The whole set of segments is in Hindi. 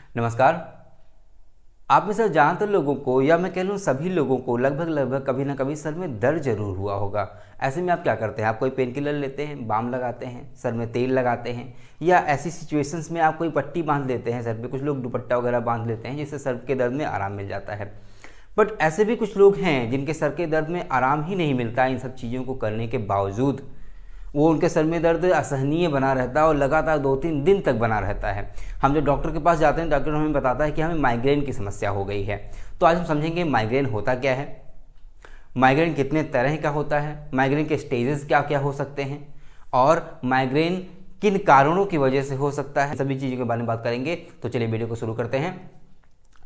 नमस्कार। आप में से ज़्यादातर लोगों को या मैं कह लूँ सभी लोगों को लगभग कभी ना कभी सर में दर्द जरूर हुआ होगा। ऐसे में आप क्या करते हैं? आप कोई पेन किलर लेते हैं, बाम लगाते हैं, सर में तेल लगाते हैं, या ऐसी सिचुएशंस में आप कोई पट्टी बांध लेते हैं सर पे। कुछ लोग दुपट्टा वगैरह बांध लेते हैं जिससे सर के दर्द में आराम मिल जाता है। बट ऐसे भी कुछ लोग हैं जिनके सर के दर्द में आराम ही नहीं मिलता। इन सब चीज़ों को करने के बावजूद वो उनके सर में दर्द असहनीय बना रहता है और लगातार 2-3 दिन तक बना रहता है। हम जब डॉक्टर के पास जाते हैं, डॉक्टर हमें बताता है कि हमें माइग्रेन की समस्या हो गई है। तो आज हम समझेंगे माइग्रेन होता क्या है, माइग्रेन कितने तरह का होता है, माइग्रेन के स्टेजेस क्या क्या हो सकते हैं, और माइग्रेन किन कारणों की वजह से हो सकता है। सभी चीज़ों के बारे में बात करेंगे। तो चलिए वीडियो को शुरू करते हैं।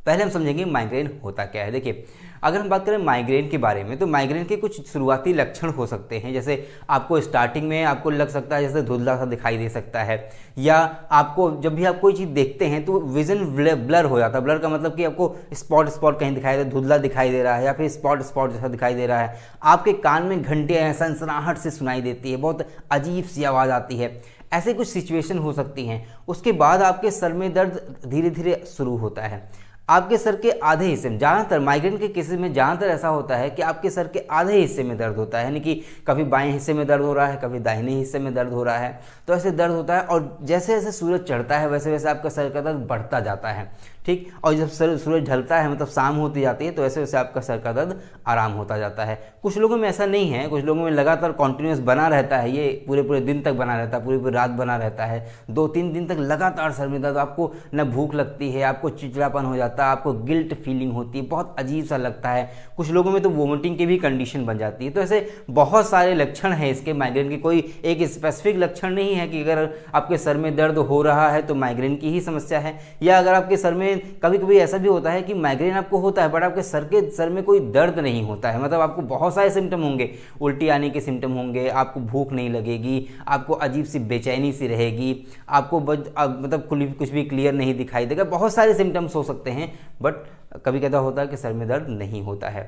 पहले हम समझेंगे माइग्रेन होता क्या है। देखिए, अगर हम बात करें माइग्रेन के बारे में तो माइग्रेन के कुछ शुरुआती लक्षण हो सकते हैं। जैसे आपको स्टार्टिंग में आपको लग सकता है जैसे धुंधला सा दिखाई दे सकता है, या आपको जब भी आप कोई चीज़ देखते हैं तो विजन ब्लर हो जाता है। ब्लर का मतलब कि आपको स्पॉट स्पॉट कहीं दिखाई दे, धुंधला दिखाई दे रहा है, या फिर स्पॉट स्पॉट जैसा दिखाई दे रहा है। आपके कान में घंटियाँ सनसनाहट से सुनाई देती है, बहुत अजीब सी आवाज़ आती है। ऐसे कुछ सिचुएशन हो सकती हैं। उसके बाद आपके सर में दर्द धीरे धीरे शुरू होता है। आपके सर के आधे हिस्से में, ज़्यादातर माइग्रेन के केसेस में ज़्यादातर ऐसा होता है कि आपके सर के आधे हिस्से में दर्द होता है, यानी कि कभी बाएं हिस्से में दर्द हो रहा है, कभी दाहिने हिस्से में दर्द हो रहा है। तो ऐसे दर्द होता है, और जैसे जैसे सूरज चढ़ता है वैसे वैसे आपका सर का दर्द बढ़ता जाता है। ठीक, और जब सूरज ढलता है मतलब शाम होती जाती है तो वैसे वैसे आपका सर का दर्द आराम होता जाता है। कुछ लोगों में ऐसा नहीं है, कुछ लोगों में लगातार कॉन्टिन्यूस बना रहता है, ये पूरे पूरे दिन तक बना रहता है, पूरी पूरी रात बना रहता है। 2-3 दिन तक लगातार सर में दर्द, आपको न भूख लगती है, आपको चिड़चिड़ापन हो जाता है, आपको गिल्ट फीलिंग होती है, बहुत अजीब सा लगता है। कुछ लोगों में तो वोमिटिंग की भी कंडीशन बन जाती है। तो ऐसे बहुत सारे लक्षण हैं इसके माइग्रेन के। कोई एक स्पेसिफिक लक्षण नहीं है कि अगर आपके सर में दर्द हो रहा है तो माइग्रेन की ही समस्या है, या अगर आपके सर में कभी कभी ऐसा भी होता है कि माइग्रेन आपको होता है बट आपके सर में कोई दर्द नहीं होता है। मतलब आपको बहुत सारे सिम्टम होंगे, उल्टी आने के सिम्टम होंगे, आपको भूख नहीं लगेगी, आपको अजीब सी बेचैनी सी रहेगी, आपको मतलब कुछ भी क्लियर नहीं दिखाई देगा। बहुत सारे सिम्टम्स हो सकते हैं, बट कभी कदा होता है कि सर में दर्द नहीं होता है।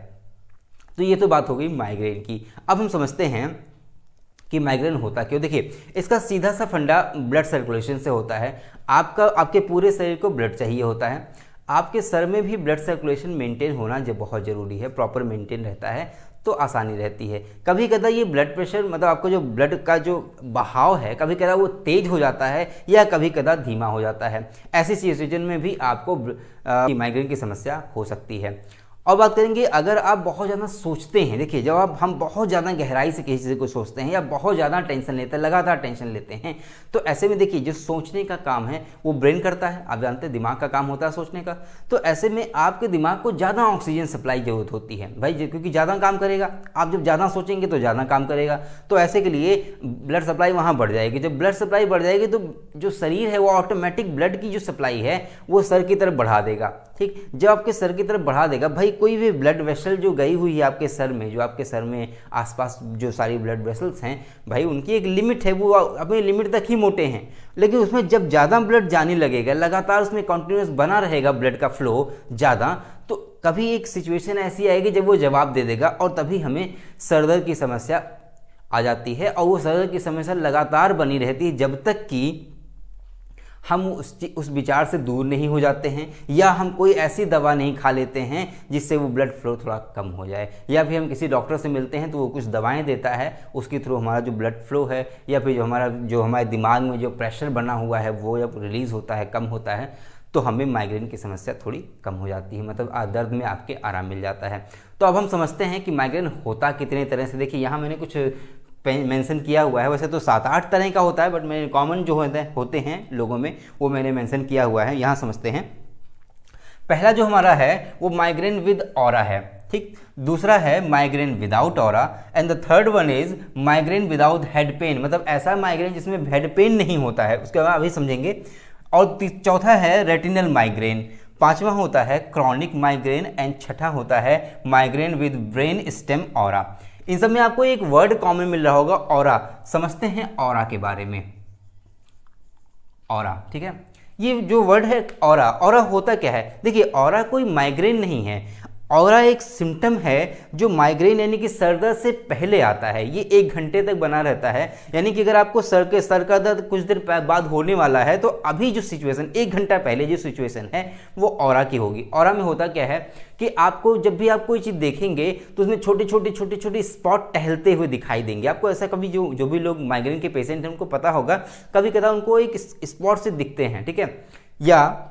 तो ये तो बात हो गई माइग्रेन की। अब हम समझते हैं कि माइग्रेन होता क्यों। देखिए, इसका सीधा सा फंडा ब्लड सर्कुलेशन से होता है। आपके पूरे शरीर को ब्लड चाहिए होता है। आपके सर में भी ब्लड सर्कुलेशन मेंटेन होना जो बहुत ज़रूरी है, प्रॉपर मेंटेन रहता है तो आसानी रहती है। कभी कदा ये ब्लड प्रेशर, मतलब आपको जो ब्लड का जो बहाव है, कभी कदा वो तेज हो जाता है या कभी कदा धीमा हो जाता है। ऐसी सिचुएशन में भी आपको माइग्रेन की समस्या हो सकती है। और बात करेंगे, अगर आप बहुत ज़्यादा सोचते हैं। देखिए, जब हम बहुत ज़्यादा गहराई से किसी चीज़ को सोचते हैं या बहुत ज़्यादा टेंशन लेते हैं, लगातार टेंशन लेते हैं, तो ऐसे में देखिए जो सोचने का काम है वो ब्रेन करता है। आप जानते हैं दिमाग का काम होता है सोचने का। तो ऐसे में आपके दिमाग को ज़्यादा ऑक्सीजन सप्लाई जरूरत होती है भाई, क्योंकि ज़्यादा काम करेगा। आप जब ज़्यादा सोचेंगे तो ज़्यादा काम करेगा, तो ऐसे के लिए ब्लड सप्लाई वहाँ बढ़ जाएगी। जब ब्लड सप्लाई बढ़ जाएगी तो जो शरीर है वो ऑटोमेटिक ब्लड की जो सप्लाई है वो सर की तरफ बढ़ा देगा। ठीक, जब आपके सर की तरफ बढ़ा देगा, भाई कोई भी ब्लड वेसल जो गई हुई है आपके सर में, जो आपके सर में आसपास जो सारी ब्लड वेसल्स हैं, भाई उनकी एक लिमिट है, वो अपनी लिमिट तक ही मोटे हैं। लेकिन उसमें जब ज़्यादा ब्लड जाने लगेगा, लगातार उसमें कंटिन्यूस बना रहेगा ब्लड का फ्लो ज़्यादा, तो कभी एक सिचुएशन ऐसी आएगी जब वो जवाब दे देगा, और तभी हमें सर दर्द की समस्या आ जाती है। और वो सर दर्द की समस्या लगातार बनी रहती है जब तक कि हम उस विचार से दूर नहीं हो जाते हैं, या हम कोई ऐसी दवा नहीं खा लेते हैं जिससे वो ब्लड फ्लो थोड़ा कम हो जाए, या फिर हम किसी डॉक्टर से मिलते हैं तो वो कुछ दवाएं देता है, उसके थ्रू हमारा जो ब्लड फ्लो है या फिर जो हमारे दिमाग में जो प्रेशर बना हुआ है वो जब रिलीज़ होता है, कम होता है, तो हमें माइग्रेन की समस्या थोड़ी कम हो जाती है। मतलब दर्द में आपके आराम मिल जाता है। तो अब हम समझते हैं कि माइग्रेन होता कितने तरह से। देखिए, यहाँ मैंने कुछ मेंशन किया हुआ है। वैसे तो 7-8 तरह का होता है, बट मेरे कॉमन जो होते हैं लोगों में वो मैंने मेंशन किया हुआ है। यहाँ समझते हैं। पहला जो हमारा है वो माइग्रेन विद ऑरा है। ठीक, दूसरा है migraine without aura, and the third one is migraine without head pen. मतलब ऐसा माइग्रेन जिसमें हेड पेन नहीं होता है, उसके बाद अभी समझेंगे। और चौथा है रेटिनल माइग्रेन, पांचवा होता है क्रॉनिक माइग्रेन, एंड छठा होता है migraine with brain stem aura. इन सब में आपको एक वर्ड कॉमन मिल रहा होगा, ऑरा। समझते हैं ऑरा के बारे में। ऑरा, ठीक है, ये जो वर्ड है ऑरा, ऑरा होता क्या है। देखिए, ऑरा कोई माइग्रेन नहीं है। ऑरा एक सिम्टम है जो माइग्रेन यानी कि सर दर्द से पहले आता है। ये 1 घंटे तक बना रहता है, यानी कि अगर आपको सर का दर्द कुछ देर बाद होने वाला है तो अभी जो सिचुएशन 1 घंटा पहले जो सिचुएशन है वो ऑरा की होगी। ऑरा में होता क्या है कि आपको जब भी आप कोई चीज़ देखेंगे तो उसमें छोटे छोटे स्पॉट टहलते हुए दिखाई देंगे आपको। ऐसा कभी जो भी लोग माइग्रेन के पेशेंट हैं उनको पता होगा, कभी कदा उनको एक स्पॉट से दिखते हैं, ठीक है। या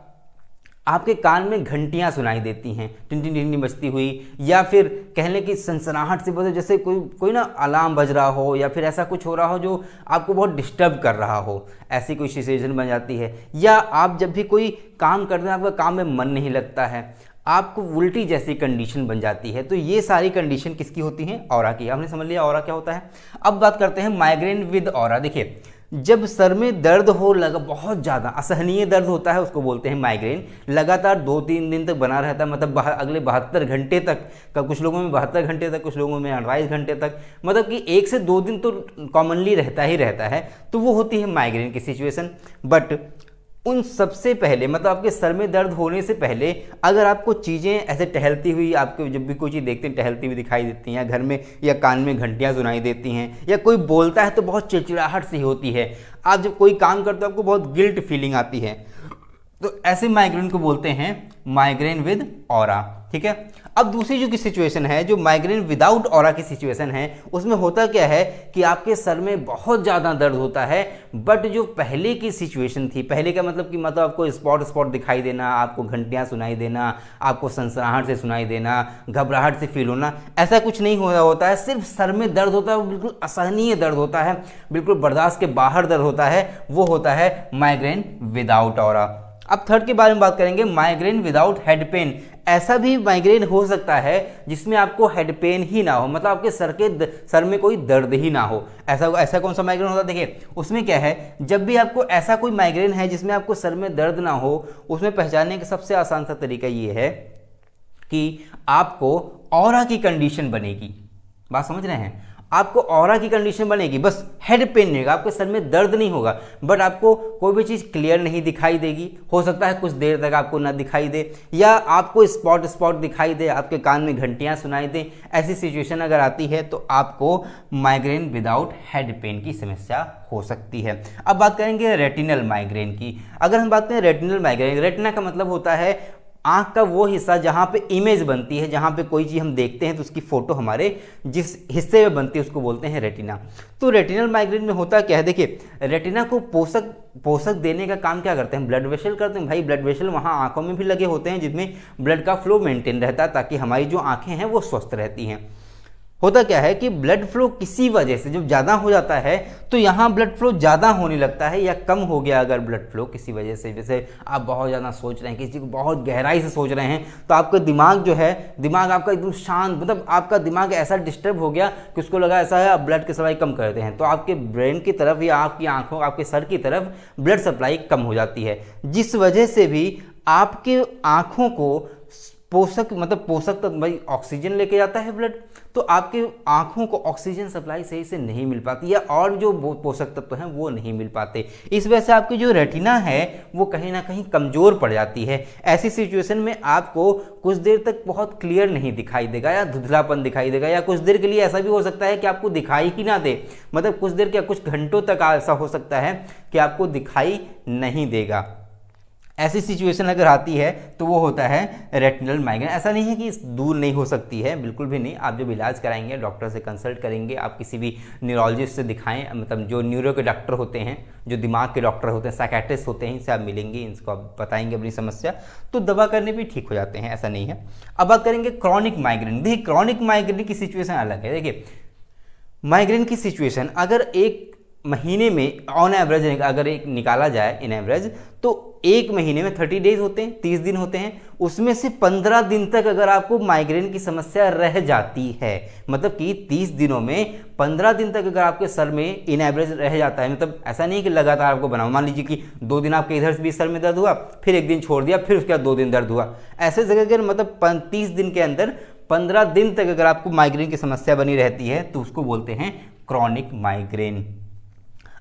आपके कान में घंटियां सुनाई देती हैं टिन टिन टिन बजती हुई, या फिर कह लें कि सनसनाहट से बजे, जैसे कोई ना अलार्म बज रहा हो या फिर ऐसा कुछ हो रहा हो जो आपको बहुत डिस्टर्ब कर रहा हो, ऐसी कोई सिचुएशन बन जाती है। या आप जब भी कोई काम करते हैं आपका काम में मन नहीं लगता है, आपको उल्टी जैसी कंडीशन बन जाती है। तो ये सारी कंडीशन किसकी होती हैं? ऑरा की। हमने समझ लिया ऑरा क्या होता है। अब बात करते हैं माइग्रेन विद ऑरा। देखिए, जब सर में दर्द हो लगा, बहुत ज़्यादा असहनीय दर्द होता है, उसको बोलते हैं माइग्रेन। लगातार 2-3 दिन तक बना रहता है, मतलब अगले 72 घंटे तक का, कुछ लोगों में 72 घंटे तक, कुछ लोगों में 28 घंटे तक, मतलब कि 1 से 2 दिन तो कॉमनली रहता ही रहता है। तो वो होती है माइग्रेन की सिचुएशन। बट उन सबसे पहले, मतलब आपके सर में दर्द होने से पहले अगर आपको चीज़ें ऐसे टहलती हुई, आपको जब भी कोई चीज़ देखते हैं टहलती हुई दिखाई देती हैं, घर में या कान में घंटियां सुनाई देती हैं, या कोई बोलता है तो बहुत चिड़चिड़ाहट सी होती है, आप जब कोई काम करते हो आपको बहुत गिल्ट फीलिंग आती है, तो ऐसे माइग्रेन को बोलते हैं माइग्रेन विद ऑरा, ठीक है। अब दूसरी जो की सिचुएशन है, जो माइग्रेन विदाउट ऑरा की सिचुएशन है, उसमें होता क्या है कि आपके सर में बहुत ज़्यादा दर्द होता है, बट जो पहले की सिचुएशन थी, पहले का मतलब आपको स्पॉट दिखाई देना, आपको घंटियां सुनाई देना, आपको सनसनाहट से सुनाई देना, घबराहट से फील होना, ऐसा कुछ नहीं हो रहा होता है। सिर्फ सर में दर्द होता है, वो बिल्कुल असहनीय दर्द होता है, बिल्कुल बर्दाश्त के बाहर दर्द होता है, वो होता है माइग्रेन विदाउट ऑरा। अब थर्ड के बारे में बात करेंगे, माइग्रेन विदाउट हेड पेन। ऐसा भी माइग्रेन हो सकता है जिसमें आपको हेड पेन ही ना हो, मतलब आपके सर में कोई दर्द ही ना हो। ऐसा कौन सा माइग्रेन होता है? देखिए, उसमें क्या है, जब भी आपको ऐसा कोई माइग्रेन है जिसमें आपको सर में दर्द ना हो, उसमें पहचानने का सबसे आसान सा तरीका ये है कि आपको ऑरा की कंडीशन बनेगी। बात समझ रहे हैं? आपको ऑरा की कंडीशन बनेगी, बस हेड पेन नहीं होगा, आपके सर में दर्द नहीं होगा, बट आपको कोई भी चीज़ क्लियर नहीं दिखाई देगी। हो सकता है कुछ देर तक आपको ना दिखाई दे, या आपको स्पॉट दिखाई दे, आपके कान में घंटियां सुनाई दे। ऐसी सिचुएशन अगर आती है तो आपको माइग्रेन विदाउट हेड पेन की समस्या हो सकती है। अब बात करेंगे रेटिनल माइग्रेन की। अगर हम बात करें रेटिनल माइग्रेन, रेटिना का मतलब होता है आँख का वो हिस्सा जहाँ पे इमेज बनती है, जहाँ पे कोई चीज़ हम देखते हैं तो उसकी फ़ोटो हमारे जिस हिस्से में बनती है उसको बोलते हैं रेटिना। तो रेटिनल माइग्रेन में होता क्या है? देखिए, रेटिना को पोषक देने का काम क्या करते हैं? ब्लड वेसल करते हैं। भाई, ब्लड वेसल वहाँ आँखों में भी लगे होते हैं जिसमें ब्लड का फ्लो मेंटेन रहता है, ताकि हमारी जो आँखें हैं वो स्वस्थ रहती हैं। होता क्या है कि ब्लड फ्लो किसी वजह से जब ज़्यादा हो जाता है तो यहाँ ब्लड फ्लो ज़्यादा होने लगता है, या कम हो गया अगर ब्लड फ्लो किसी वजह से, जैसे आप बहुत ज़्यादा सोच रहे हैं, किसी को बहुत गहराई से सोच रहे हैं, तो आपका दिमाग जो है, दिमाग आपका एकदम शांत, मतलब आपका दिमाग ऐसा डिस्टर्ब हो गया कि उसको लगा ऐसा है आप ब्लड की सप्लाई कम करते हैं, तो आपके ब्रेन की तरफ या आपकी आँखों, आपके सर की तरफ ब्लड सप्लाई कम हो जाती है, जिस वजह से भी आपके आँखों को पोषक तत्व, भाई ऑक्सीजन लेके जाता है ब्लड, तो आपके आँखों को ऑक्सीजन सप्लाई सही से नहीं मिल पाती, या और जो पोषक तत्व हैं वो नहीं मिल पाते। इस वजह से आपकी जो रेटिना है वो कहीं ना कहीं कमज़ोर पड़ जाती है। ऐसी सिचुएशन में आपको कुछ देर तक बहुत क्लियर नहीं दिखाई देगा, या धुंधलापन दिखाई देगा, या कुछ देर के लिए ऐसा भी हो सकता है कि आपको दिखाई ही ना दे, मतलब कुछ देर क्या, कुछ घंटों तक ऐसा हो सकता है कि आपको दिखाई नहीं देगा। ऐसी सिचुएशन अगर आती है तो वो होता है रेटिनल माइग्रेन। ऐसा नहीं है कि दूर नहीं हो सकती है, बिल्कुल भी नहीं। आप जब इलाज कराएंगे, डॉक्टर से कंसल्ट करेंगे, आप किसी भी न्यूरोलॉजिस्ट से दिखाएं, मतलब जो न्यूरो के डॉक्टर होते हैं, जो दिमाग के डॉक्टर होते हैं, साइकेट्रिस्ट होते हैं, इनसे आप मिलेंगे, इनको आप बताएंगे अपनी समस्या, तो दवा करने भी ठीक हो जाते हैं, ऐसा नहीं है। अब बात करेंगे क्रॉनिक माइग्रेन। देखिए, क्रॉनिक माइग्रेन की सिचुएशन अलग है। देखिए, माइग्रेन की सिचुएशन अगर एक महीने में ऑन एवरेज अगर एक निकाला जाए इन एवरेज, तो एक महीने में 30 डेज होते हैं, 30 दिन होते हैं, उसमें से 15 दिन तक अगर आपको माइग्रेन की समस्या रह जाती है, मतलब कि 30 दिनों में 15 दिन तक अगर आपके सर में इन एवरेज रह जाता है, मतलब ऐसा नहीं कि लगातार आपको बनाओ, मान लीजिए कि 2 दिन आपके इधर से भी सर में दर्द हुआ, फिर 1 दिन छोड़ दिया, फिर उसके बाद 2 दिन दर्द हुआ, ऐसे जगह अगर मतलब 30 दिन के अंदर 15 दिन तक अगर आपको माइग्रेन की समस्या बनी रहती है तो उसको बोलते हैं क्रॉनिक माइग्रेन।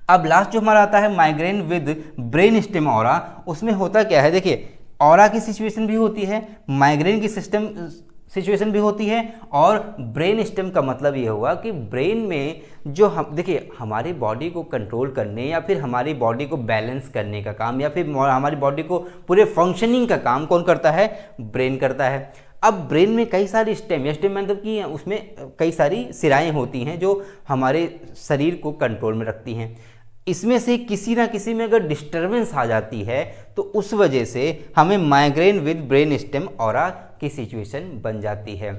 अब लास्ट जो हमारा आता है migraine with brain stem aura, उसमें होता क्या है? देखिए, ऑरा की सिचुएशन भी होती है, माइग्रेन की सिचुएशन भी होती है। और ब्रेन स्टेम का मतलब ये हुआ कि ब्रेन में जो हम देखिए हमारी बॉडी को कंट्रोल करने या फिर हमारी बॉडी को बैलेंस करने का काम या फिर हमारी बॉडी को पूरे फंक्शनिंग का काम कौन करता है? ब्रेन करता है। अब ब्रेन में कई सारी स्टेम या स्टेम मतलब कि उसमें कई सारी सिराएं होती हैं जो हमारे शरीर को कंट्रोल में रखती हैं। इसमें से किसी ना किसी में अगर डिस्टर्बेंस आ जाती है तो उस वजह से हमें migraine with brain stem aura की सिचुएशन बन जाती है।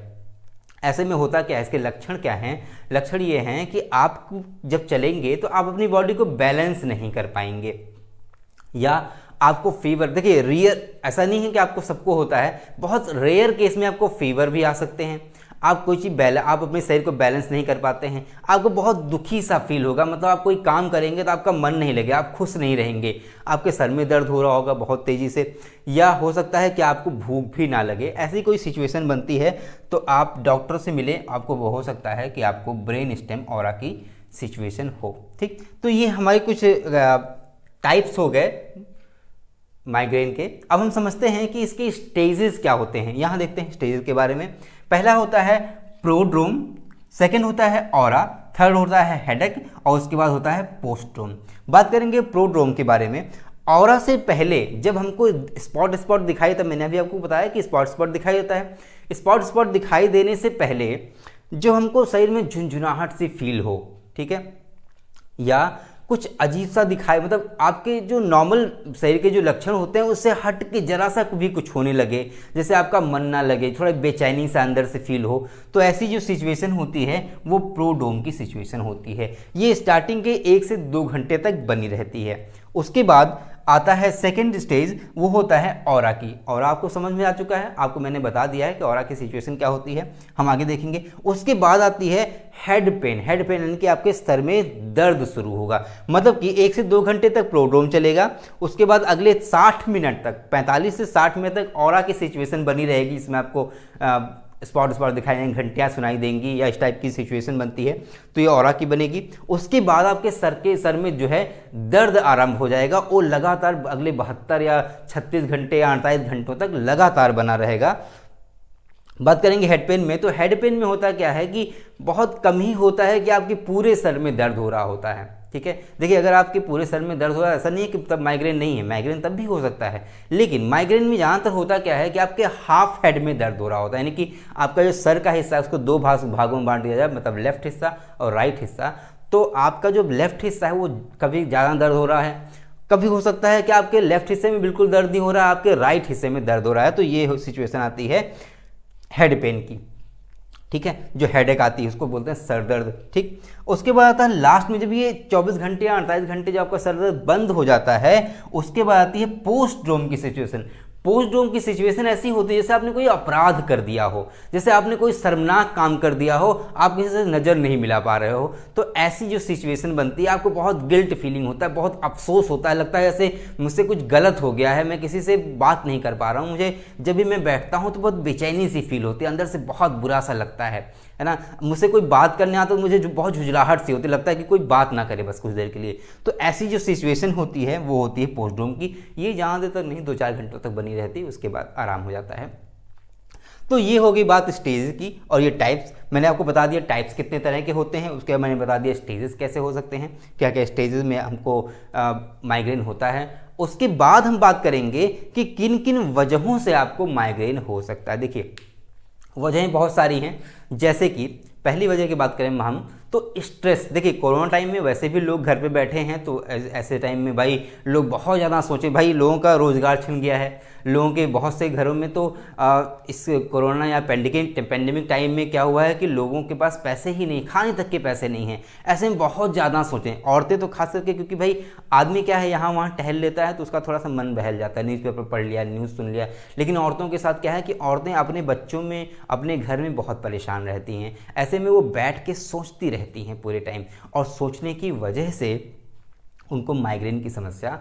ऐसे में होता क्या है, इसके लक्षण क्या हैं? लक्षण ये हैं कि आप जब चलेंगे तो आप अपनी बॉडी को बैलेंस नहीं कर पाएंगे, या आपको फीवर, देखिए रेयर, ऐसा नहीं है कि आपको सबको होता है, बहुत रेयर केस में आपको फीवर भी आ सकते हैं। आप कोई चीज़ आप अपने शरीर को बैलेंस नहीं कर पाते हैं, आपको बहुत दुखी सा फील होगा, मतलब आप कोई काम करेंगे तो आपका मन नहीं लगेगा, आप खुश नहीं रहेंगे, आपके सर में दर्द हो रहा होगा बहुत तेज़ी से, या हो सकता है कि आपको भूख भी ना लगे। ऐसी कोई सिचुएशन बनती है तो आप डॉक्टर से मिलें, आपको वो हो सकता है कि आपको ब्रेन स्टेम ऑरा की सिचुएशन हो। ठीक, तो ये हमारे कुछ टाइप्स हो गए माइग्रेन के। अब हम समझते हैं कि इसके स्टेजेस क्या होते हैं। यहाँ देखते हैं स्टेजेस के बारे में। पहला होता है प्रोड्रोम, सेकंड होता है ऑरा, थर्ड होता है हेडेक और उसके बाद होता है पोस्ट्रोम। बात करेंगे प्रोड्रोम के बारे में। ऑरा से पहले जब हमको स्पॉट स्पॉट दिखाई, तब मैंने अभी आपको बताया कि स्पॉट स्पॉट दिखाई देता है। स्पॉट स्पॉट दिखाई देने से पहले जो हमको शरीर में झुंझुनाहट सी फील हो, ठीक है, या कुछ अजीब सा दिखाए, मतलब आपके जो नॉर्मल शरीर के जो लक्षण होते हैं उससे हट के जरा सा भी कुछ होने लगे, जैसे आपका मन ना लगे, थोड़ा बेचैनी सा अंदर से फील हो, तो ऐसी जो सिचुएशन होती है वो प्रोड्रोम की सिचुएशन होती है। ये स्टार्टिंग के 1 से 2 घंटे तक बनी रहती है। उसके बाद आता है सेकेंड स्टेज, वो होता है ऑरा की। ऑरा आपको समझ में आ चुका है, आपको मैंने बता दिया है कि ऑरा की सिचुएशन क्या होती है, हम आगे देखेंगे। उसके बाद आती है हेड पेन। हेड पेन यानी कि आपके सर में दर्द शुरू होगा, मतलब कि 1 से 2 घंटे तक प्रोड्रोम चलेगा। उसके बाद अगले 60 मिनट तक, 45 से 60 मिनट तक ऑरा की सिचुएशन बनी रहेगी। इसमें आपको स्पॉट स्पॉट दिखाई देंगे, घंटियाँ सुनाई देंगी, या इस टाइप की सिचुएशन बनती है, तो ये ऑरा की बनेगी। उसके बाद आपके सर में जो है दर्द आरंभ हो जाएगा, वो लगातार अगले 72 या 36 घंटे या 48 घंटों तक लगातार बना रहेगा। बात करेंगे हेड पेन में, तो हेड पेन में होता क्या है कि बहुत कम ही होता है कि आपके पूरे सर में दर्द हो रहा होता है। ठीक है, देखिए अगर आपके पूरे सर में दर्द हो रहा है, ऐसा नहीं है कि तब माइग्रेन नहीं है, माइग्रेन तब भी हो सकता है, लेकिन माइग्रेन में ज़्यादातर होता क्या है कि आपके हाफ हेड में दर्द हो रहा होता है, यानी कि आपका जो सर का हिस्सा है उसको 2 भागों में बांट दिया जाए, मतलब लेफ्ट हिस्सा और राइट हिस्सा। तो आपका जो लेफ्ट हिस्सा है वो कभी ज़्यादा दर्द हो रहा है, कभी हो सकता है कि आपके लेफ्ट हिस्से में बिल्कुल दर्द नहीं हो रहा है, आपके राइट हिस्से में दर्द हो रहा है, तो ये सिचुएशन आती है हेड पेन की। ठीक है, जो हेडेक आती है उसको बोलते हैं सर दर्द। ठीक, उसके बाद आता है लास्ट में, जब ये 24 घंटे या 48 घंटे जो आपका सर दर्द बंद हो जाता है, उसके बाद आती है पोस्ट्रोम की सिचुएशन। पोस्ट्रोम की सिचुएशन ऐसी होती है जैसे आपने कोई अपराध कर दिया हो, जैसे आपने कोई शर्मनाक काम कर दिया हो, आप किसी से नज़र नहीं मिला पा रहे हो, तो ऐसी जो सिचुएशन बनती है आपको बहुत गिल्ट फीलिंग होता है, बहुत अफसोस होता है, लगता है जैसे मुझसे कुछ गलत हो गया है, मैं किसी से बात नहीं कर पा रहा हूँ, मुझे जब भी मैं बैठता हूँ तो बहुत बेचैनी सी फील होती है, अंदर से बहुत बुरा सा लगता है ना, मुझसे कोई बात करने आता तो मुझे जो बहुत झुंझलाहट सी होती, लगता है कि कोई बात ना करे बस कुछ देर के लिए। तो ऐसी जो सिचुएशन होती है वो होती है पोस्ट्रोम की। ये ज़्यादा देर तक नहीं, 2-4 घंटों तक बनी रहती है, उसके बाद आराम हो जाता है। तो ये हो गई बात स्टेज की, और ये टाइप्स मैंने आपको बता दिया, टाइप्स कितने तरह के होते हैं, उसके बाद मैंने बता दिया स्टेजेस कैसे हो सकते हैं, क्या क्या स्टेजेस में हमको माइग्रेन होता है। उसके बाद हम बात करेंगे कि किन किन वजहों से आपको माइग्रेन हो सकता है। देखिए वजहें बहुत सारी हैं, जैसे कि पहली वजह की बात करें हम तो स्ट्रेस। देखिए कोरोना टाइम में वैसे भी लोग घर पे बैठे हैं, तो ऐसे टाइम में भाई लोग बहुत ज़्यादा सोचें, भाई लोगों का रोज़गार छिन गया है, लोगों के बहुत से घरों में तो इस कोरोना या पेंडेमिक टाइम में क्या हुआ है कि लोगों के पास पैसे ही नहीं, खाने तक के पैसे नहीं हैं। ऐसे में बहुत ज़्यादा सोचें, औरतें तो खास करके, क्योंकि भाई आदमी क्या है यहाँ वहाँ टहल लेता है तो उसका थोड़ा सा मन बहल जाता है, न्यूज़पेपर पढ़ लिया, न्यूज़ सुन लिया, लेकिन औरतों के साथ क्या है कि औरतें अपने बच्चों में, अपने घर में बहुत परेशान रहती हैं। ऐसे में वो बैठ के सोचती रहती हैं पूरे टाइम, और सोचने की वजह से उनको माइग्रेन की समस्या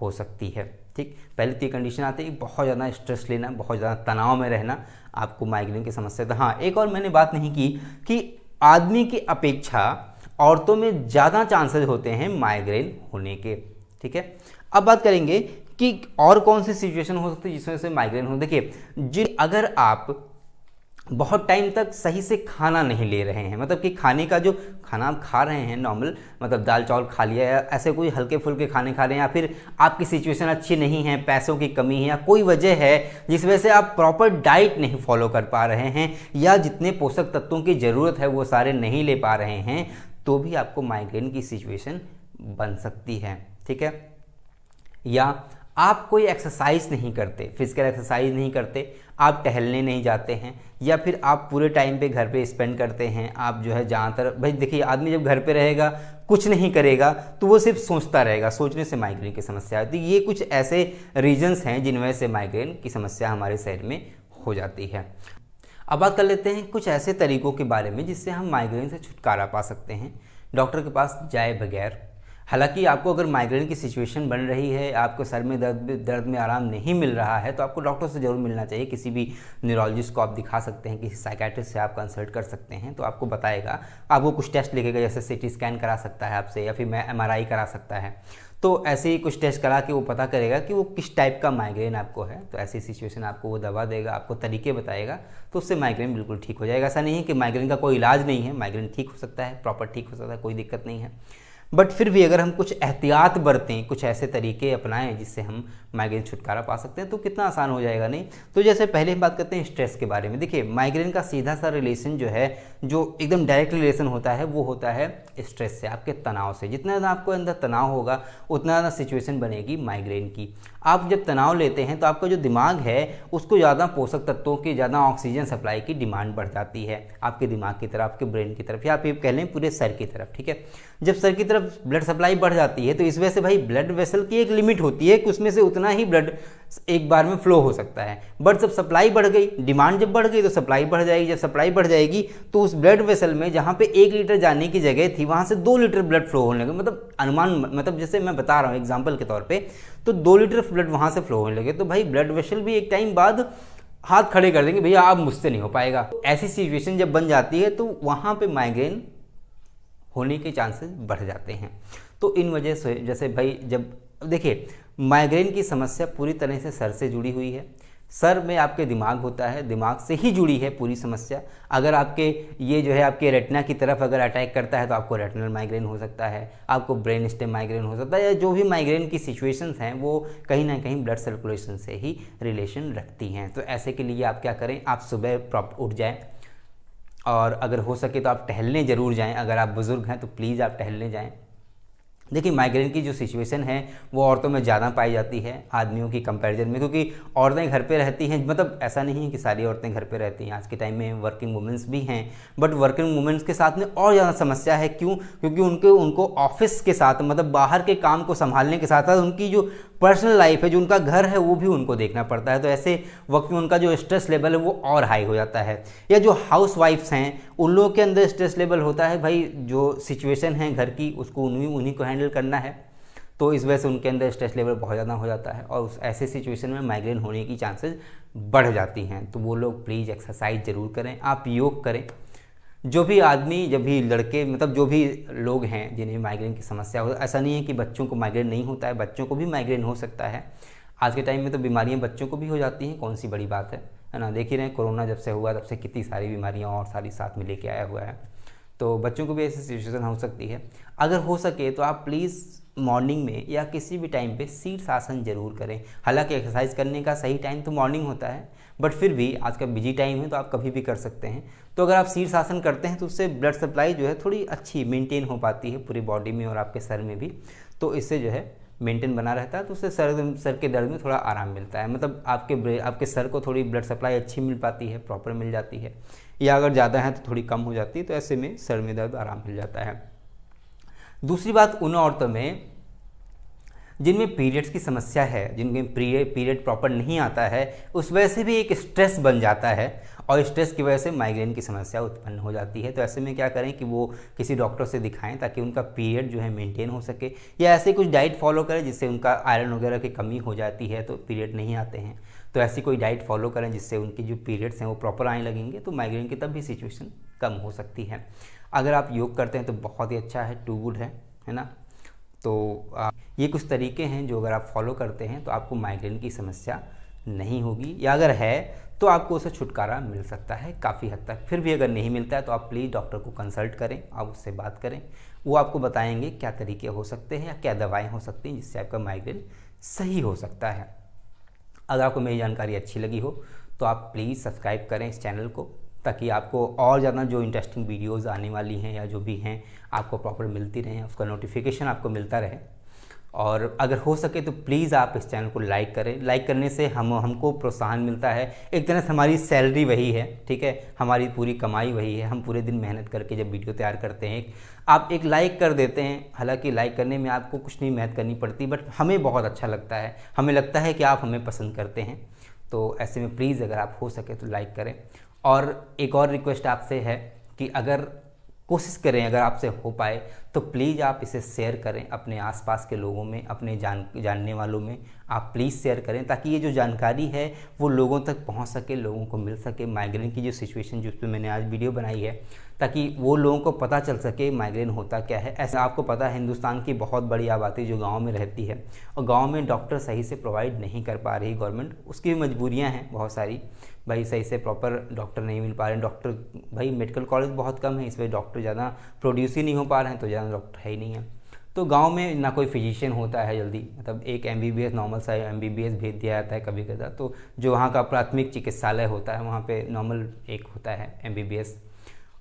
हो सकती है। ठीक, पहले तो ये कंडीशन आती है बहुत ज़्यादा स्ट्रेस लेना, बहुत ज़्यादा तनाव में रहना, आपको माइग्रेन की समस्या। तो हाँ, एक और मैंने बात नहीं की कि आदमी की अपेक्षा औरतों में ज़्यादा चांसेस होते हैं माइग्रेन होने के। ठीक है, अब बात करेंगे कि और कौन सी सिचुएशन हो सकती है जिसमें से माइग्रेन हो। देखिए अगर आप बहुत टाइम तक सही से खाना नहीं ले रहे हैं, मतलब कि खाने का जो खाना आप खा रहे हैं नॉर्मल, मतलब दाल चावल खा लिया या ऐसे कोई हल्के फुल्के खाने खा रहे हैं, या फिर आपकी सिचुएशन अच्छी नहीं है, पैसों की कमी है, या कोई वजह है जिस वजह से आप प्रॉपर डाइट नहीं फॉलो कर पा रहे हैं, या जितने पोषक तत्वों की ज़रूरत है वो सारे नहीं ले पा रहे हैं, तो भी आपको माइग्रेन की सिचुएशन बन सकती है। ठीक है। या आप कोई एक्सरसाइज नहीं करते, फिजिकल एक्सरसाइज नहीं करते, आप टहलने नहीं जाते हैं, या फिर आप पूरे टाइम पे घर पे स्पेंड करते हैं, आप जो है ज़्यादातर, भाई देखिए आदमी जब घर पे रहेगा कुछ नहीं करेगा तो वो सिर्फ सोचता रहेगा, सोचने से माइग्रेन की समस्या आती है। ये कुछ ऐसे रीजंस हैं जिनमें से माइग्रेन की समस्या हमारे शरीर में हो जाती है। अब बात कर लेते हैं कुछ ऐसे तरीकों के बारे में जिससे हम माइग्रेन से छुटकारा पा सकते हैं डॉक्टर के पास जाए बगैर। हालांकि आपको अगर माइग्रेन की सिचुएशन बन रही है, आपको सर में दर्द में आराम नहीं मिल रहा है, तो आपको डॉक्टर से ज़रूर मिलना चाहिए। किसी भी न्यूरोलॉजिस्ट को आप दिखा सकते हैं, किसी साइकेट्रिस्ट से आप कंसल्ट कर सकते हैं, तो आपको बताएगा, आपको कुछ टेस्ट लिखेगा, जैसे सीटी स्कैन करा सकता है आपसे, या फिर MRI करा सकता है। तो ऐसे ही कुछ टेस्ट करा के वो पता करेगा कि वो किस टाइप का माइग्रेन आपको है। तो ऐसी सिचुएशन आपको वो दवा देगा, आपको तरीके बताएगा, तो उससे माइग्रेन बिल्कुल ठीक हो जाएगा। ऐसा नहीं है कि माइग्रेन का कोई इलाज नहीं है, माइग्रेन ठीक हो सकता है, प्रॉपर ठीक हो सकता है, कोई दिक्कत नहीं है। बट फिर भी अगर हम कुछ एहतियात बरतें, कुछ ऐसे तरीके अपनाएं जिससे हम माइग्रेन छुटकारा पा सकते हैं, तो कितना आसान हो जाएगा नहीं। तो जैसे पहले हम बात करते हैं स्ट्रेस के बारे में। देखिए माइग्रेन का सीधा सा रिलेशन जो है, जो एकदम डायरेक्ट रिलेशन होता है, वो होता है स्ट्रेस से, आपके तनाव से। जितना ज़्यादा आपको अंदर तनाव होगा उतना ज़्यादा सिचुएशन बनेगी माइग्रेन की। आप जब तनाव लेते हैं तो आपका जो दिमाग है उसको ज़्यादा पोषक तत्वों की, ज़्यादा ऑक्सीजन सप्लाई की डिमांड बढ़ जाती है आपके दिमाग की तरफ, आपके ब्रेन की तरफ, या आप ये कह लें पूरे सर की तरफ। ठीक है। जब सर की तरफ ब्लड सप्लाई बढ़ जाती है तो इस वजह से भाई ब्लड वेसल की एक लिमिट होती है कि उसमें से उतना ही ब्लड एक बार में फ्लो हो सकता है। बट जब सप्लाई बढ़ गई, डिमांड जब बढ़ गई तो सप्लाई बढ़ जाएगी। जब सप्लाई बढ़ जाएगी तो उस ब्लड वेसल में जहाँ पे 1 लीटर जाने की जगह थी वहाँ से 2 लीटर ब्लड फ्लो होने लगे। मतलब अनुमान, मतलब जैसे मैं बता रहा हूँ एग्जाम्पल के तौर पर, तो 2 लीटर ब्लड वहाँ से फ्लो होने लगे। तो भाई ब्लड वेसल भी एक टाइम बाद हाथ खड़े कर देंगे, भैया आप मुझसे नहीं हो पाएगा। ऐसी सिचुएशन जब बन जाती है तो वहाँ पे माइग्रेन होने के चांसेस बढ़ जाते हैं। तो इन वजह से जैसे भाई जब देखिए माइग्रेन की समस्या पूरी तरह से सर से जुड़ी हुई है। सर में आपके दिमाग होता है, दिमाग से ही जुड़ी है पूरी समस्या। अगर आपके ये जो है आपके रेटिना की तरफ अगर अटैक करता है तो आपको रेटिनल माइग्रेन हो सकता है, आपको ब्रेन स्टेम माइग्रेन हो सकता है, या जो भी माइग्रेन की सिचुएशंस हैं वो कहीं ना कहीं ब्लड सर्कुलेशन से ही रिलेशन रखती हैं। तो ऐसे के लिए आप क्या करें, आप सुबह प्रॉपर उठ जाएँ और अगर हो सके तो आप टहलने ज़रूर जाएं। अगर आप बुज़ुर्ग हैं तो प्लीज़ आप टहलने जाएं। देखिए माइग्रेन की जो सिचुएशन है वो औरतों में ज़्यादा पाई जाती है आदमियों की कंपैरिजन में, क्योंकि औरतें घर पे रहती हैं। मतलब ऐसा नहीं है कि सारी औरतें घर पे रहती हैं, आज के टाइम में वर्किंग वुमेंस भी हैं, बट वर्किंग वुमेंस के साथ में और ज़्यादा समस्या है। क्यों? क्योंकि उनको ऑफिस के साथ, मतलब बाहर के काम को संभालने के साथ साथ उनकी जो पर्सनल लाइफ है, जो उनका घर है, वो भी उनको देखना पड़ता है। तो ऐसे वक्त में उनका जो स्ट्रेस लेवल है वो और हाई हो जाता है। या जो हाउस वाइफ्स हैं उन लोगों के अंदर स्ट्रेस लेवल होता है, भाई जो सिचुएशन है घर की उसको उन्हीं को हैंडल करना है, तो इस वजह से उनके अंदर स्ट्रेस लेवल बहुत ज़्यादा हो जाता है और उस ऐसे सिचुएशन में माइग्रेन होने की चांसेस बढ़ जाती हैं। तो वो लोग प्लीज़ एक्सरसाइज ज़रूर करें, आप योग करें। जो भी आदमी, जब भी लड़के, मतलब जो भी लोग हैं जिन्हें माइग्रेन की समस्या हो, ऐसा नहीं है कि बच्चों को माइग्रेन नहीं होता है, बच्चों को भी माइग्रेन हो सकता है। आज के टाइम में तो बीमारियां बच्चों को भी हो जाती हैं, कौन सी बड़ी बात है ना। देख ही रहे हैं कोरोना जब से हुआ तब से कितनी सारी बीमारियां और सारी साथ में लेके आया हुआ है, तो बच्चों को भी ऐसी सिचुएशन हो सकती है। अगर हो सके तो आप प्लीज़ मॉर्निंग में या किसी भी टाइम पे शीर्षासन जरूर करें। हालांकि एक्सरसाइज करने का सही टाइम तो मॉर्निंग होता है, बट फिर भी आज का बिजी टाइम है तो आप कभी भी कर सकते हैं। तो अगर आप शीर्षासन करते हैं तो उससे ब्लड सप्लाई जो है थोड़ी अच्छी मेंटेन हो पाती है पूरी बॉडी में और आपके सर में भी, तो इससे जो है मेंटेन बना रहता है, तो उससे सर के दर्द में थोड़ा आराम मिलता है। मतलब आपके सर को थोड़ी ब्लड सप्लाई अच्छी मिल पाती है, प्रॉपर मिल जाती है, या अगर ज़्यादा है तो थोड़ी कम हो जाती है, तो ऐसे में सर में दर्द आराम मिल जाता है। दूसरी बात, उन औरतों में जिनमें पीरियड्स की समस्या है, जिनमें पीरियड प्रॉपर नहीं आता है, उस वजह से भी एक स्ट्रेस बन जाता है और स्ट्रेस की वजह से माइग्रेन की समस्या उत्पन्न हो जाती है। तो ऐसे में क्या करें कि वो किसी डॉक्टर से दिखाएं ताकि उनका पीरियड जो है मेंटेन हो सके, या ऐसे कुछ डाइट फॉलो करें जिससे उनका आयरन वगैरह की कमी हो जाती है तो पीरियड नहीं आते हैं। तो ऐसी कोई डाइट फॉलो करें जिससे उनकी जो पीरियड्स हैं वो प्रॉपर आने लगेंगे, तो माइग्रेन की तब भी सिचुएशन कम हो सकती है। अगर आप योग करते हैं तो बहुत ही अच्छा है, टू गुड है ना। तो ये कुछ तरीके हैं जो अगर आप फॉलो करते हैं तो आपको माइग्रेन की समस्या नहीं होगी, या अगर है तो आपको उससे छुटकारा मिल सकता है काफ़ी हद तक। फिर भी अगर नहीं मिलता है तो आप प्लीज़ डॉक्टर को कंसल्ट करें, आप उससे बात करें, वो आपको बताएंगे क्या तरीके हो सकते हैं या क्या दवाएं हो सकती हैं जिससे आपका माइग्रेन सही हो सकता है। अगर आपको मेरी जानकारी अच्छी लगी हो तो आप प्लीज़ सब्सक्राइब करें इस चैनल को, ताकि आपको और ज़्यादा जो इंटरेस्टिंग वीडियोज़ आने वाली हैं या जो भी हैं आपको प्रॉपर मिलती रहें, उसका नोटिफिकेशन आपको मिलता रहे। और अगर हो सके तो प्लीज़ आप इस चैनल को लाइक करें। लाइक करने से हमको प्रोत्साहन मिलता है, एक तरह से हमारी सैलरी वही है, ठीक है, हमारी पूरी कमाई वही है। हम पूरे दिन मेहनत करके जब वीडियो तैयार करते हैं, आप एक लाइक कर देते हैं, हालांकि लाइक करने में आपको कुछ नहीं मेहनत करनी पड़ती, बट हमें बहुत अच्छा लगता है, हमें लगता है कि आप हमें पसंद करते हैं। तो ऐसे में प्लीज़ अगर आप हो सके तो लाइक करें। और एक और रिक्वेस्ट आपसे है कि अगर कोशिश करें, अगर आपसे हो पाए तो प्लीज़ आप इसे शेयर करें अपने आसपास के लोगों में, अपने जानने वालों में आप प्लीज़ शेयर करें, ताकि ये जो जानकारी है वो लोगों तक पहुंच सके, लोगों को मिल सके। माइग्रेन की जो सिचुएशन जिस पर मैंने आज वीडियो बनाई है, ताकि वो लोगों को पता चल सके माइग्रेन होता क्या है। ऐसा आपको पता है हिंदुस्तान की बहुत बड़ी आबादी जो गाँव में रहती है, और गाँव में डॉक्टर सही से प्रोवाइड नहीं कर पा रही गवर्नमेंट, उसकी भी मजबूरियाँ हैं बहुत सारी भाई, सही से प्रॉपर डॉक्टर नहीं मिल पा रहे हैं। डॉक्टर भाई मेडिकल कॉलेज बहुत कम है, इस वजह डॉक्टर ज़्यादा प्रोड्यूस ही नहीं हो पा रहे हैं, तो ज़्यादा डॉक्टर है ही नहीं है। तो गांव में ना कोई फिजिशियन होता है जल्दी, मतलब एक MBBS नॉर्मल सा MBBS भेज दिया जाता है कभी कदा, तो जो वहाँ का प्राथमिक चिकित्सालय होता है वहाँ पे नॉर्मल एक होता है MBBS,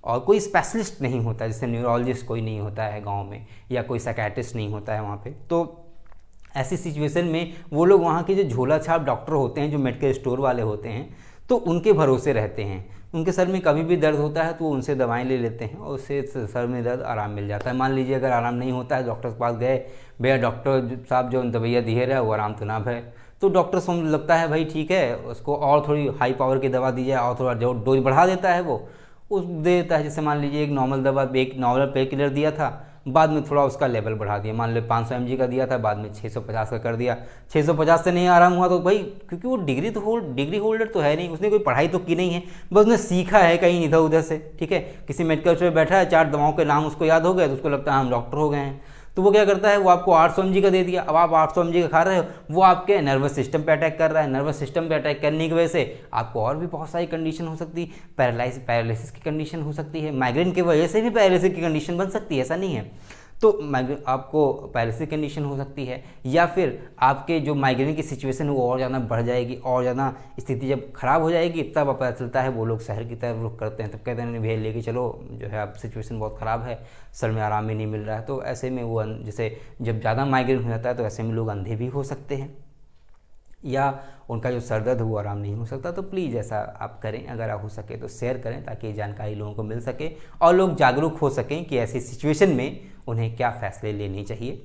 और कोई स्पेशलिस्ट नहीं होता, जैसे न्यूरोलॉजिस्ट कोई नहीं होता है गाँव में, या कोई साइकेट्रिस्ट नहीं होता है वहाँ पर। तो ऐसी सिचुएशन में वो लोग वहाँ के जो झोला छाप डॉक्टर होते हैं, जो मेडिकल स्टोर वाले होते हैं, तो उनके भरोसे रहते हैं। उनके सर में कभी भी दर्द होता है तो वो उनसे दवाएं ले लेते हैं और उससे सर में दर्द आराम मिल जाता है। मान लीजिए अगर आराम नहीं होता है, डॉक्टर के पास गए, भैया डॉक्टर साहब जो दवाइयाँ दिए रहे वो आराम तो ना भय, तो डॉक्टर समझ लगता है भाई ठीक है, उसको और थोड़ी हाई पावर की दवा दी जाए और थोड़ा जो डोज बढ़ा देता है वो उस दे देता है। जैसे मान लीजिए एक नॉर्मल दवा, एक नॉर्मल पेन किलर दिया था, बाद में थोड़ा उसका लेवल बढ़ा दिया, मान लो 500 mg का दिया था, बाद में 650 का कर दिया। 650 से नहीं आराम हुआ तो भाई, क्योंकि वो डिग्री होल्डर तो है नहीं, उसने कोई पढ़ाई तो की नहीं है, बस उसने सीखा है कहीं इधर उधर से, ठीक है। किसी मेडिकल स्टोर में बैठा है, 4 दवाओं के नाम उसको याद हो गए तो उसको लगता है हम डॉक्टर हो गए हैं, तो वो क्या करता है, वो आपको 800 mg का दे दिया। अब आप 800 mg का खा रहे हो, वो आपके नर्वस सिस्टम पे अटैक कर रहा है, नर्वस सिस्टम पे अटैक करने की वजह से आपको और भी बहुत सारी कंडीशन हो सकती है। पैरालिसिस की कंडीशन हो सकती है, माइग्रेन की वजह से भी पैरालिसिस की कंडीशन बन सकती है, ऐसा नहीं है। तो आपको पैरालिसिस कंडीशन हो सकती है, या फिर आपके जो माइग्रेन की सिचुएशन है वो और ज़्यादा बढ़ जाएगी, और ज़्यादा स्थिति जब खराब हो जाएगी तब पता चलता है वो लोग शहर की तरफ रुख करते हैं, तब कहते हैं भैया लेके चलो, जो है अब सिचुएशन बहुत ख़राब है, सर में आराम ही नहीं मिल रहा है। तो ऐसे में वो जैसे जब ज़्यादा माइग्रेन हो जाता है तो ऐसे में लोग अंधे भी हो सकते हैं, या उनका जो सर दर्द है वो आराम नहीं हो सकता। तो प्लीज़ ऐसा आप करें, अगर आप हो सके तो शेयर करें, ताकि ये जानकारी लोगों को मिल सके और लोग जागरूक हो सकें कि ऐसी सिचुएशन में उन्हें क्या फ़ैसले लेने चाहिए।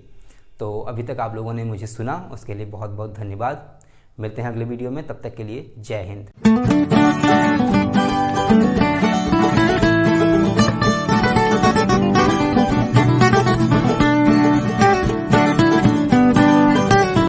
तो अभी तक आप लोगों ने मुझे सुना, उसके लिए बहुत बहुत धन्यवाद। मिलते हैं अगले वीडियो में, तब तक के लिए जय हिंद।